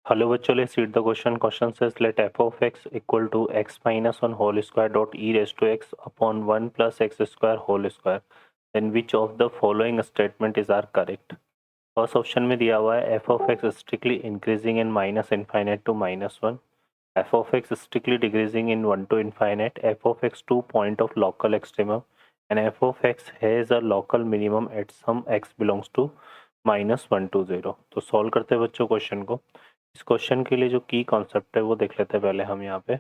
Hello बच्चों, let's read the question. Question says let f of x equal to x minus 1 whole square dot e raised to x upon 1 plus x square whole square. Then which of the following statement is are correct? First option में दिया हुआ है f of x strictly increasing in minus infinite to minus 1, f of x strictly decreasing in 1 to infinite, f of x to point of local extremum and f of x has a local minimum at some x belongs to minus 1 to 0. तो solve करते हैं बच्चों question को. इस question के लिए जो की कॉन्सेप्ट है वो देख लेते हैं पहले हम यहाँ पे.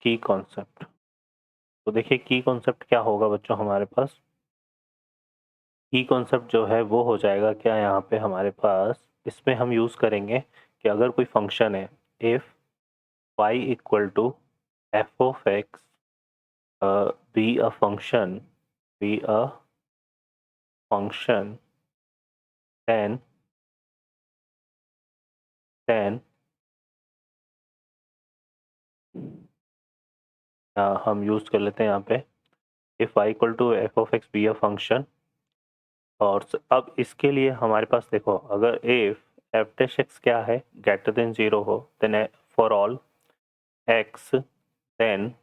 की कॉन्सेप्ट, तो देखिए की कॉन्सेप्ट क्या होगा बच्चों हमारे पास. की कॉन्सेप्ट जो है वो हो जाएगा क्या यहाँ पे हमारे पास, इसमें हम यूज़ करेंगे कि अगर कोई फंक्शन है if y equal to f of x be a function then हम यूज़ कर लेते हैं यहाँ पे if y equal to f of x be a function. और अब इसके लिए हमारे पास देखो, अगर इफ एफ डैश एक्स क्या है ग्रेटर देन 0 हो then for all x then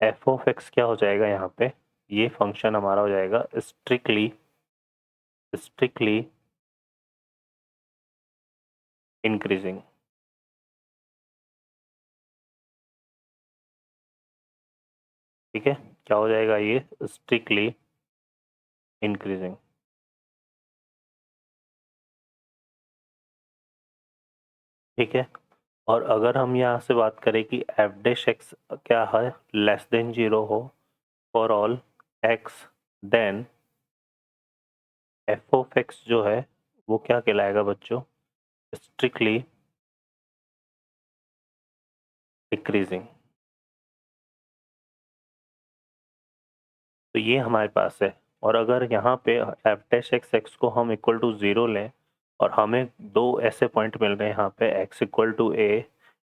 f of x क्या हो जाएगा यहाँ पे, ये फंक्शन हमारा हो जाएगा स्ट्रिक्टली इंक्रीजिंग. ठीक है, क्या हो जाएगा ये स्ट्रिक्टली इंक्रीजिंग. ठीक है, और अगर हम यहाँ से बात करें कि एफ डैश एक्स क्या है लेस देन 0 हो for all x then f of x जो है वो क्या कहलाएगा बच्चों, स्ट्रिक्टली डिक्रीजिंग. तो ये हमारे पास है. और अगर यहाँ पे एफ डैश एक्स एक्स को हम इक्वल टू 0 लें और हमें दो ऐसे पॉइंट मिल रहे हैं यहाँ पे x equal to A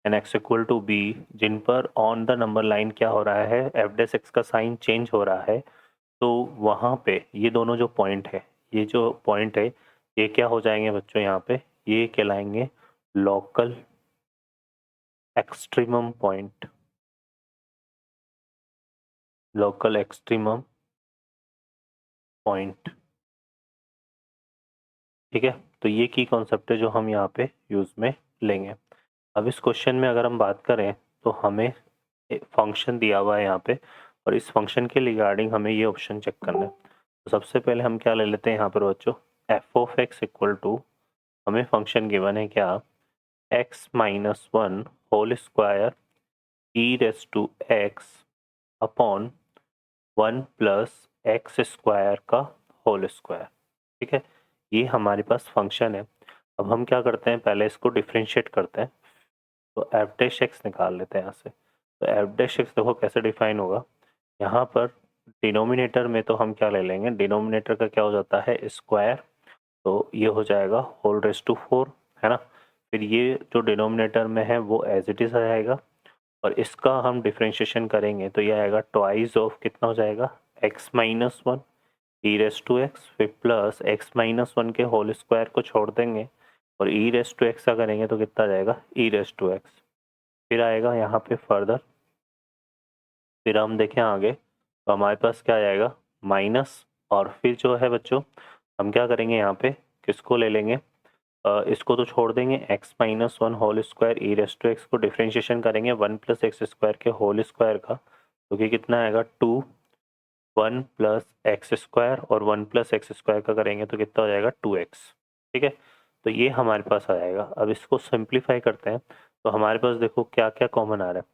and x equal to B, जिन पर ऑन द नंबर लाइन क्या हो रहा है एफ डैश एक्स का साइन चेंज हो रहा है, तो वहाँ पे ये दोनों जो पॉइंट है, ये जो पॉइंट है ये क्या हो जाएंगे बच्चों यहाँ पे, ये कहलाएंगे local extremum point. Local extremum point. ठीक है, तो ये की कॉन्सेप्ट है जो हम यहाँ पे यूज़ में लेंगे. अब इस क्वेश्चन में अगर हम बात करें तो हमें फंक्शन दिया हुआ है यहाँ पे, और इस फंक्शन के रिगार्डिंग हमें ये ऑप्शन चेक करना है. तो सबसे पहले हम क्या ले लेते हैं यहाँ पर बच्चों, f of x equal to, हमें फंक्शन गिवन है क्या, x minus 1 whole square e raise to x upon 1 plus x square का होल स्क्वायर. ठीक है, ये हमारे पास फंक्शन है. अब हम क्या करते हैं, पहले इसको डिफ्रेंशिएट करते हैं. तो एफ डैश एक्स निकाल लेते हैं यहाँ से. तो एफ डैश एक्स देखो कैसे डिफाइन होगा, यहाँ पर डिनोमिनेटर में तो हम क्या ले लेंगे, डिनोमिनेटर का क्या हो जाता है स्क्वायर, तो ये हो जाएगा होल रेस टू 4, है ना. फिर ये जो डिनोमिनेटर में है वो एज इट इज़ आ जाएगा, और इसका हम डिफ्रेंशिएशन करेंगे तो ये आएगा ट्वाइस ऑफ कितना हो जाएगा x minus 1 e raise to x, फिर प्लस एक्स माइनस 1 के होल स्क्वायर को छोड़ देंगे और ई रेस टू एक्स का करेंगे तो कितना आ जाएगा ई रेस टू एक्स. फिर आएगा यहाँ पे फर्दर, फिर हम देखें आगे तो हमारे पास क्या आ जाएगा माइनस, और फिर जो है बच्चों हम क्या करेंगे यहाँ पे, किसको ले लेंगे, इसको तो छोड़ देंगे x minus 1 whole square e raise to x को डिफ्रेंशिएशन करेंगे 1 प्लस एक्स स्क्वायर के होल स्क्वायर का, तो कि कितना आएगा 2, 1 प्लस एक्स स्क्वायर और 1 प्लस एक्स स्क्वायर का करेंगे तो कितना हो जाएगा 2x. ठीक है, तो ये हमारे पास आ जाएगा. अब इसको सिंप्लीफाई करते हैं तो हमारे पास देखो क्या क्या कॉमन आ रहा है.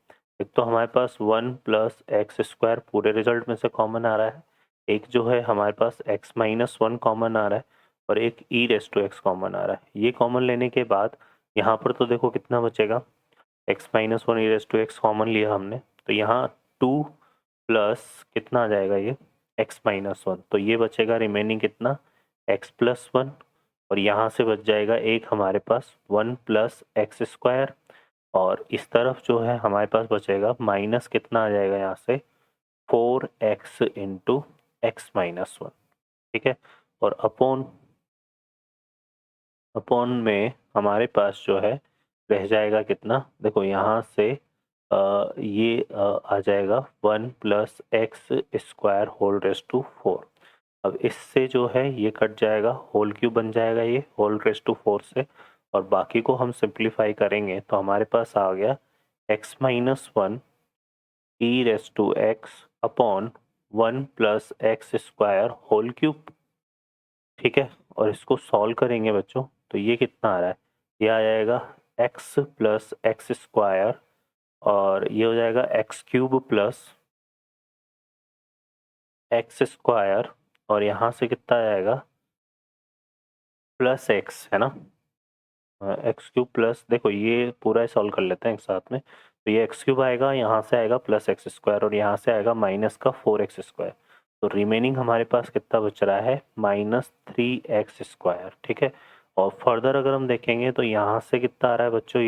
एक तो हमारे पास 1 प्लस एक्स स्क्वायर पूरे रिजल्ट में से कॉमन आ रहा है, एक जो है हमारे पास x माइनस 1 कॉमन आ रहा है, और एक ई रेस टू एक्स कॉमन आ रहा है. ये कॉमन लेने के बाद यहाँ पर तो देखो कितना बचेगा, x minus 1 e raise to x common लिया हमने, तो यहाँ 2 प्लस कितना आ जाएगा ये x माइनस 1, तो ये बचेगा रिमेनिंग कितना x प्लस 1, और यहाँ से बच जाएगा एक हमारे पास 1 प्लस एक्स स्क्वायर, और इस तरफ जो है हमारे पास बचेगा माइनस कितना आ जाएगा यहाँ से 4x इंटू एक्स माइनस 1. ठीक है, और अपॉन अपॉन में हमारे पास जो है रह जाएगा कितना, देखो यहाँ से ये आ जाएगा 1 plus x square whole raise to 4। अब इससे जो है ये कट जाएगा, होल क्यूब बन जाएगा ये होल रेस टू 4 से, और बाकी को हम सिंप्लीफाई करेंगे तो हमारे पास आ गया x minus 1 e raise to x upon 1 plus x square whole cube. ठीक है, और इसको सॉल्व करेंगे बच्चों तो ये कितना आ रहा है, ये आ जाएगा x प्लस एक्स स्क्वायर, और ये हो जाएगा x cube plus x square, और यहाँ से कितना आएगा प्लस एक्स, है ना, एक्स क्यूब प्लस, देखो ये पूरा सॉल्व कर लेते हैं एक साथ में, तो ये एक्स क्यूब आएगा, यहाँ से आएगा प्लस एक्स स्क्वायर, और यहाँ से आएगा माइनस का 4x स्क्वायर। तो रिमेनिंग हमारे पास कितना बच रहा है, माइनस 3x स्क्वायर। ठीक है, और फर्दर अगर हम देखेंगे तो यहाँ से कितना आ रहा है बच्चों,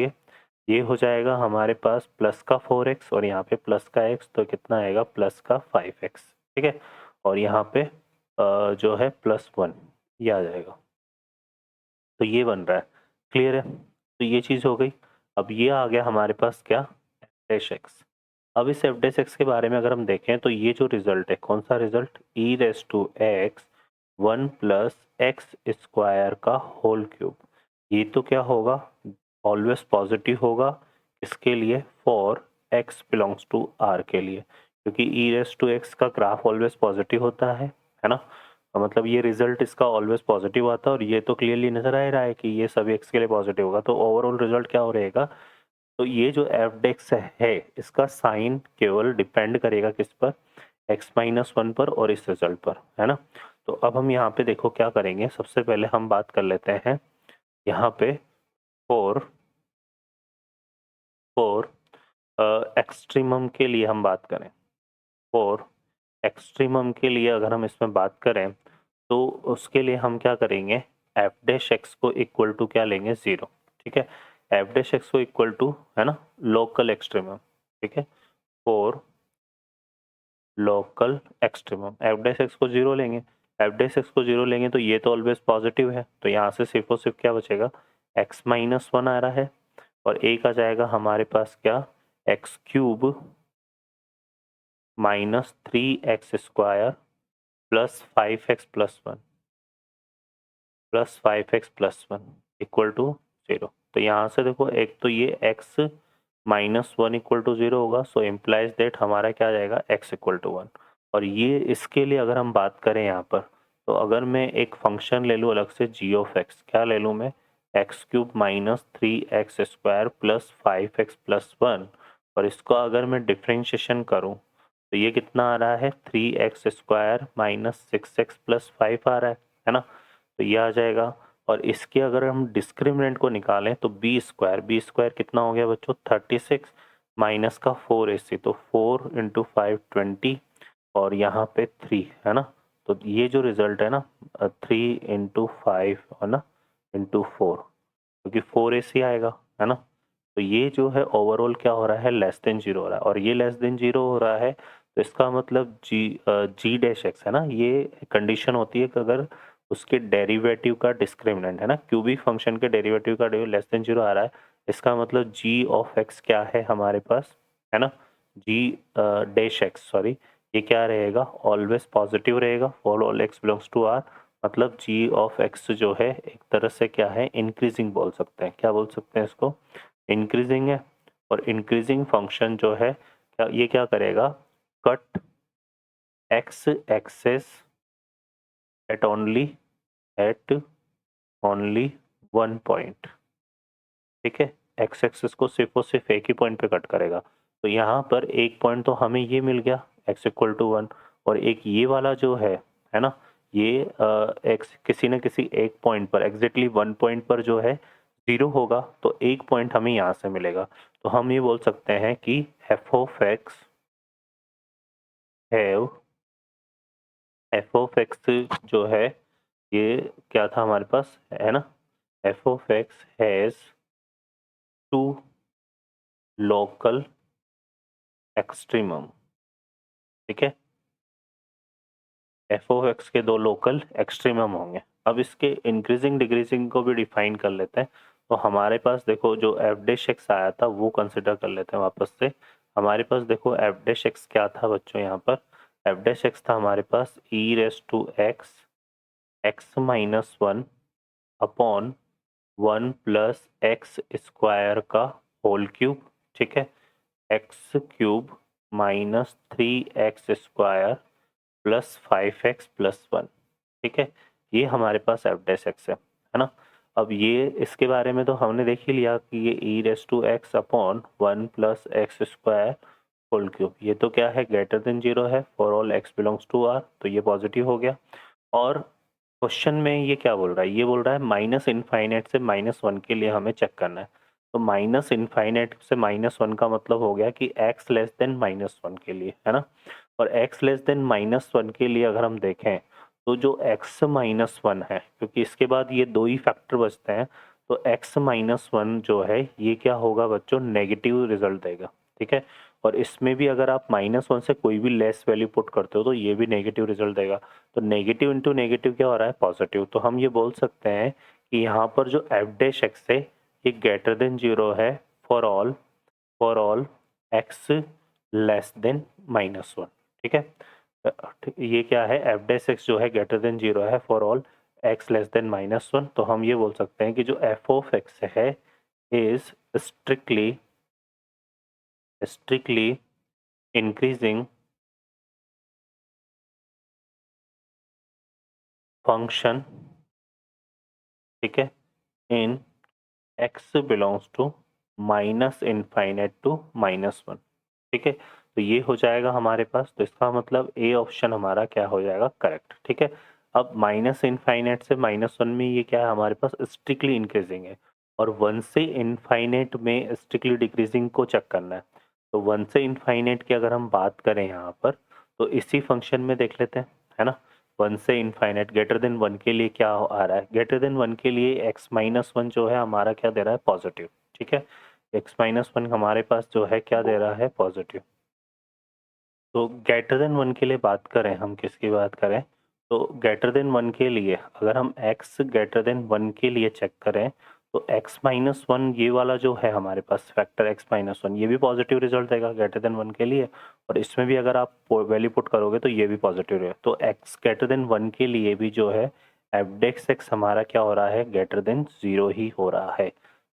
ये हो जाएगा हमारे पास प्लस का 4x, और यहाँ पे प्लस का x, तो कितना आएगा प्लस का 5x। ठीक है, और यहाँ पे जो है प्लस 1 ये आ जाएगा, तो ये बन रहा है। क्लियर है, तो ये चीज़ हो गई। अब ये आ गया हमारे पास क्या, एफ डैश एक्स। अब इस एफ डैश एक्स के बारे में अगर हम देखें तो ये जो रिजल्ट है, कौन सा result, e raise to x 1 plus x square का होल क्यूब, ये तो क्या होगा, ऑलवेज पॉजिटिव होगा, इसके लिए for x belongs to R के लिए, क्योंकि ई रेस टू एक्स का ग्राफ ऑलवेज पॉजिटिव होता है ना, मतलब ये रिजल्ट इसका ऑलवेज पॉजिटिव आता है, और ये तो क्लियरली नजर आ रहा है कि ये सभी एक्स के लिए पॉजिटिव होगा, तो ओवरऑल रिजल्ट क्या हो रहेगा, तो ये जो एफ डेक्स है इसका साइन केवल डिपेंड करेगा किस पर, एक्स माइनस 1 पर और इस रिजल्ट पर, है ना। तो अब हम यहाँ पे देखो क्या करेंगे, सबसे पहले हम बात कर लेते हैं यहाँ पे फोर फोर एक्सट्रीमम के लिए हम बात करें, फोर एक्सट्रीमम के लिए अगर हम इसमें बात करें तो उसके लिए हम क्या करेंगे, एफ डैश एक्स को इक्वल टू क्या लेंगे, 0। ठीक है, एफ डैश एक्स को इक्वल टू, है ना, लोकल एक्सट्रीमम। ठीक है, for local extremum F dash x को 0 लेंगे, एफ डैश एक्स को 0 लेंगे तो ये तो ऑलवेज पॉजिटिव है, तो यहाँ से सिर्फ और सिर्फ क्या बचेगा, एक्स माइनस 1 आ रहा है, और एक आ जाएगा हमारे पास क्या, x cube minus 3x square plus 5x plus 1 plus 5x plus 1 equal to 0। तो यहाँ से देखो, एक तो ये x माइनस 1 इक्वल टू 0 होगा, सो इम्प्लाइज दैट हमारा क्या आ जाएगा, x इक्वल टू 1। और ये इसके लिए अगर हम बात करें यहाँ पर, तो अगर मैं एक फंक्शन ले लूँ अलग से g ऑफ x, क्या ले लूँ मैं, x cube minus 3x square plus 5x plus 1, और इसको अगर मैं डिफ्रेंशिएशन करूँ तो ये कितना आ रहा है, 3x square minus 6x plus 5 आ रहा है ना, तो ये आ जाएगा। और इसके अगर हम डिस्क्रिमिनेंट को निकालें तो बी स्क्वायर कितना हो गया बच्चों, 36 माइनस का 4ac, तो 4 इंटू 5 20, और यहाँ पे 3, है ना, तो ये जो रिजल्ट है ना, 3 इंटू 5 है ना इंटू 4, क्योंकि 4ac आएगा, है ना, तो ये जो है ओवरऑल क्या हो रहा है, लेस देन 0 हो रहा है, और ये लेस देन 0 हो रहा है, तो इसका मतलब जी डैश एक्स, है ना, ये कंडीशन होती है कि अगर उसके डेरिवेटिव का डिस्क्रिमिनेंट, है ना, क्यूबिक फंक्शन के डेरिवेटिव का लेस देन 0 आ रहा है, इसका मतलब जी ऑफ एक्स क्या है हमारे पास, है ना, जी डैश एक्स, सॉरी, ये क्या रहेगा, ऑलवेज पॉजिटिव रहेगा for all x belongs to R, मतलब जी ऑफ एक्स जो है एक तरह से क्या है, इंक्रीजिंग बोल सकते हैं, क्या बोल सकते हैं इसको, इंक्रीजिंग है। और इंक्रीजिंग फंक्शन जो है क्या, ये क्या करेगा, cut x axis at only one point. ठीक है, एक्स एक्सेस को सिर्फ और सिर्फ एक ही पॉइंट पे कट करेगा, तो यहाँ पर एक पॉइंट तो हमें ये मिल गया एक्स इक्वल टू 1, और एक ये वाला जो है ना, ये एक्स किसी न किसी एक पॉइंट पर, एग्जैक्टली 1 पॉइंट पर जो है 0 होगा, तो एक पॉइंट हमें यहाँ से मिलेगा, तो हम ये बोल सकते हैं कि f of x have, f of x जो है ये क्या था हमारे पास, है ना, f of x has two local extremum. ठीक है, एफ ऑफ एक्स के दो लोकल एक्सट्रीमम होंगे, अब इसके इंक्रीजिंग डिक्रीजिंग को भी डिफाइन कर लेते हैं। तो हमारे पास देखो जो एफ डैश एक्स आया था वो कंसिडर कर लेते हैं वापस से। हमारे पास देखो एफ डैश एक्स क्या था बच्चों, यहाँ पर एफ डैश एक्स था हमारे पास E raise to X X minus one upon 1 plus x square का होल क्यूब, ठीक है, X cube minus 3x square plus 5x plus 1, ठीक है। ये हमारे पास एफ डैश एक्स है ना। अब ये इसके बारे में तो हमने देख ही लिया कि ये E raise to x upon 1 plus x square whole cube, ये तो क्या है, ग्रेटर देन जीरो है for all x belongs to R, तो ये पॉजिटिव हो गया। और क्वेश्चन में ये क्या बोल रहा है, ये बोल रहा है माइनस इनफाइनाइट से माइनस वन के लिए हमें चेक करना है। तो माइनस इनफाइनाइट से माइनस वन का मतलब हो गया कि x less than minus one के लिए, है ना। और x less than minus one के लिए अगर हम देखें तो जो x माइनस वन है, क्योंकि इसके बाद ये दो ही फैक्टर बचते हैं, तो x माइनस वन जो है ये क्या होगा बच्चों, नेगेटिव रिजल्ट देगा, ठीक है। और इसमें भी अगर आप माइनस वन से कोई भी लेस वैल्यू पुट करते हो तो ये भी नेगेटिव रिजल्ट देगा। तो नेगेटिव इंटू नेगेटिव क्या हो रहा है, पॉजिटिव। तो हम ये बोल सकते हैं कि यहाँ पर जो एफ डैश एक्स है ये ग्रेटर देन जीरो है for all x less than minus one, ठीक है। ये क्या है, एफ डैश एक्स जो है ग्रेटर देन जीरो है for all x less than minus one. तो हम ये बोल सकते हैं कि जो एफ ऑफ एक्स है इज स्ट्रिक्टली इंक्रीजिंग फंक्शन, ठीक है, in x belongs to minus infinite to minus one, ठीक है। तो ये हो जाएगा हमारे पास, तो इसका मतलब ए ऑप्शन हमारा क्या हो जाएगा, करेक्ट, ठीक है। अब माइनस इनफाइनाइट से माइनस वन में ये क्या है हमारे पास, स्ट्रिक्टली इंक्रीजिंग है, और वन से इनफाइनाइट में स्ट्रिक्टली डिक्रीजिंग को चेक करना है। तो वन से इनफाइनाइट की अगर हम बात करें यहाँ पर, तो इसी फंक्शन में देख लेते हैं, है ना। वन से इनफाइनाइट ग्रेटर देन वन के लिए क्या आ रहा है, ग्रेटर देन वन के लिए एक्स माइनस वन जो है हमारा क्या दे रहा है, पॉजिटिव, ठीक है। एक्स माइनस वन हमारे पास जो है क्या दे रहा है, पॉजिटिव। तो ग्रेटर देन वन के लिए बात करें, हम किसकी बात करें, तो ग्रेटर देन वन के लिए अगर हम x ग्रेटर देन वन के लिए चेक करें तो x माइनस वन ये वाला जो है हमारे पास फैक्टर x माइनस वन, ये भी पॉजिटिव रिजल्ट देगा ग्रेटर देन वन के लिए, और इसमें भी अगर आप वैल्यू पुट करोगे तो ये भी पॉजिटिव रहेगा। तो x ग्रेटर देन वन के लिए भी जो है एफ डेक्स एक्स हमारा क्या हो रहा है, ग्रेटर देन जीरो ही हो रहा है।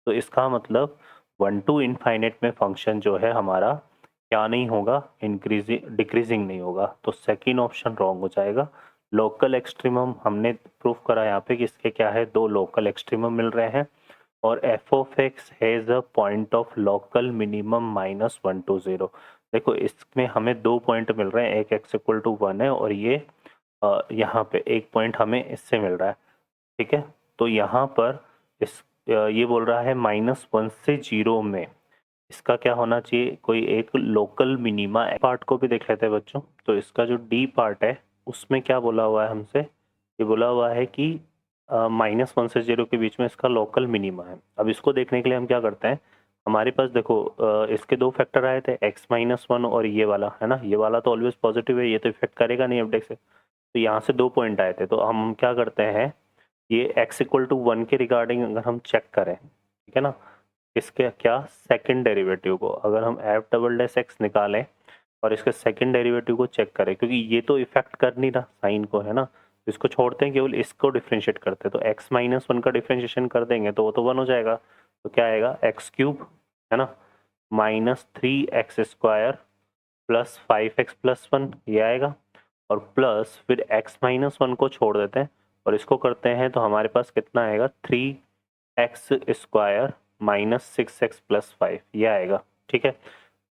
तो इसका मतलब वन टू इनफाइनाइट में फंक्शन जो है हमारा क्या नहीं होगा, इंक्रीजिंग डिक्रीजिंग नहीं होगा। तो सेकंड ऑप्शन रॉन्ग हो जाएगा। लोकल एक्सट्रीमम हमने प्रूफ करा यहाँ पे कि इसके क्या है, दो लोकल एक्सट्रीमम मिल रहे हैं, और F of x has a point of local minimum minus one two zero. देखो इसमें हमें दो पॉइंट मिल रहे हैं, एक एक्स इक्वल टू वन है और ये यहाँ पे एक पॉइंट हमें इससे मिल रहा है, ठीक है। तो यहाँ पर ये बोल रहा है माइनस वन से जीरो में इसका क्या होना चाहिए, कोई एक लोकल मिनिमा। पार्ट को भी देख लेते हैं बच्चों। तो इसका जो डी पार्ट है उसमें क्या बोला हुआ है हमसे, ये बोला हुआ है कि माइनस वन से जीरो के बीच में इसका लोकल मिनिमा है। अब इसको देखने के लिए हम क्या करते हैं, हमारे पास देखो इसके दो फैक्टर आए थे, एक्स माइनस वन और ये वाला, है ना। ये वाला तो ऑलवेज पॉजिटिव है, ये तो इफेक्ट करेगा नहीं अपडेट से। तो यहाँ से दो पॉइंट आए थे, तो हम क्या करते हैं, ये एक्स इक्वल टू वन के रिगार्डिंग अगर हम चेक करें, ठीक है ना, इसके क्या सेकंड डेरिवेटिव को अगर हम एफ डबल डैश एक्स निकालें और इसके सेकंड डेरिवेटिव को चेक करें, क्योंकि ये तो इफेक्ट कर नहीं रहा साइन को, है ना। इसको छोड़ते हैं, केवल इसको डिफ्रेंशिएट करते हैं। तो एक्स माइनस वन का डिफ्रेंशिएशन कर देंगे तो वो तो वन हो जाएगा। तो क्या आएगा, एक्स क्यूब, है ना, minus three x square plus five x plus one, ये आएगा। और प्लस फिर एक्स माइनस वन को छोड़ देते हैं और इसको करते हैं तो हमारे पास कितना आएगा, three x square minus six x plus five, ये आएगा, ठीक है।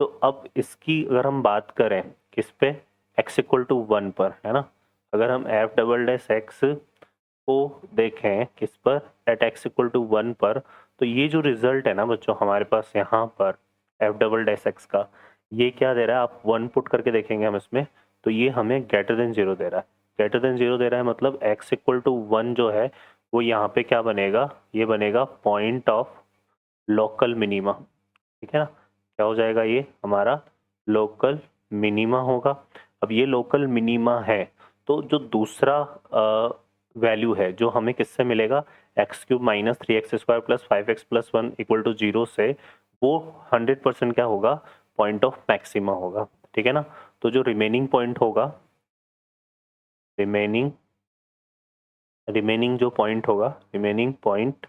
तो अब इसकी अगर हम बात करें किस पे, x इक्वल टू वन पर, है ना। अगर हम एफ डबल डैश एक्स को देखें किस पर, at x equal to one पर, तो ये जो रिजल्ट है ना बच्चों हमारे पास यहाँ पर एफ डबल डैश एक्स का, ये क्या दे रहा है, आप वन पुट करके देखेंगे हम इसमें, तो ये हमें ग्रेटर देन जीरो दे रहा है। ग्रेटर देन जीरो दे रहा है मतलब x इक्वल टू वन जो है वो यहाँ पे क्या बनेगा, ये बनेगा पॉइंट ऑफ लोकल मिनिमा, ठीक है ना। क्या हो जाएगा, ये हमारा लोकल मिनिमा होगा। अब ये लोकल मिनिमा है, तो जो दूसरा वैल्यू है जो हमें किससे मिलेगा, x cube minus 3x² plus 5x plus 1 equal to 0 से, वो 100% क्या होगा, पॉइंट ऑफ मैक्सिमा होगा। ठीक है ना। तो जो रिमेनिंग पॉइंट होगा, रिमेनिंग जो पॉइंट होगा, रिमेनिंग पॉइंट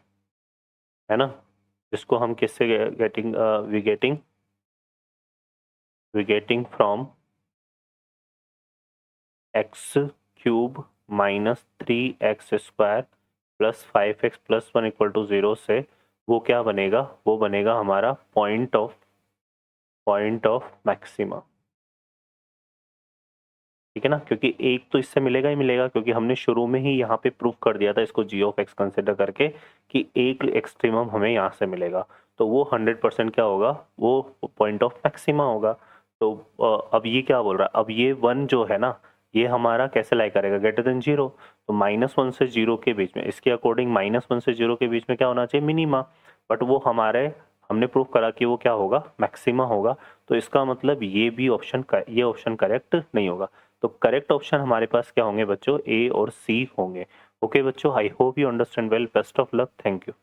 है ना, जिसको हम किससे we getting from x cube minus 3x² plus 5x plus 1 equal to 0 से, वो क्या बनेगा, वो बनेगा हमारा पॉइंट ऑफ मैक्सिमा। ठीक है ना, क्योंकि एक तो इससे मिलेगा ही मिलेगा, क्योंकि हमने शुरू में ही यहाँ पे प्रूव कर दिया था इसको g ऑफ x कंसिडर करके कि एक एक्सट्रीमम हमें यहाँ से मिलेगा, तो वो 100% क्या होगा, वो पॉइंट ऑफ मैक्सिमा होगा। तो अब ये क्या बोल रहा है, अब ये 1 जो है ना, ये हमारा कैसे लाई करेगा, ग्रेटर देन 0। तो -1 से 0 के बीच में, इसके अकॉर्डिंग -1 से 0 के बीच में क्या होना चाहिए, मिनिमा। बट वो हमने प्रूव करा कि वो क्या होगा, मैक्सिमा होगा। तो इसका मतलब ये ऑप्शन करेक्ट नहीं होगा। तो करेक्ट ऑप्शन हमारे पास क्या होंगे बच्चों, ए और सी होंगे। ओके बच्चों, I hope you understand well, best of luck, thank you.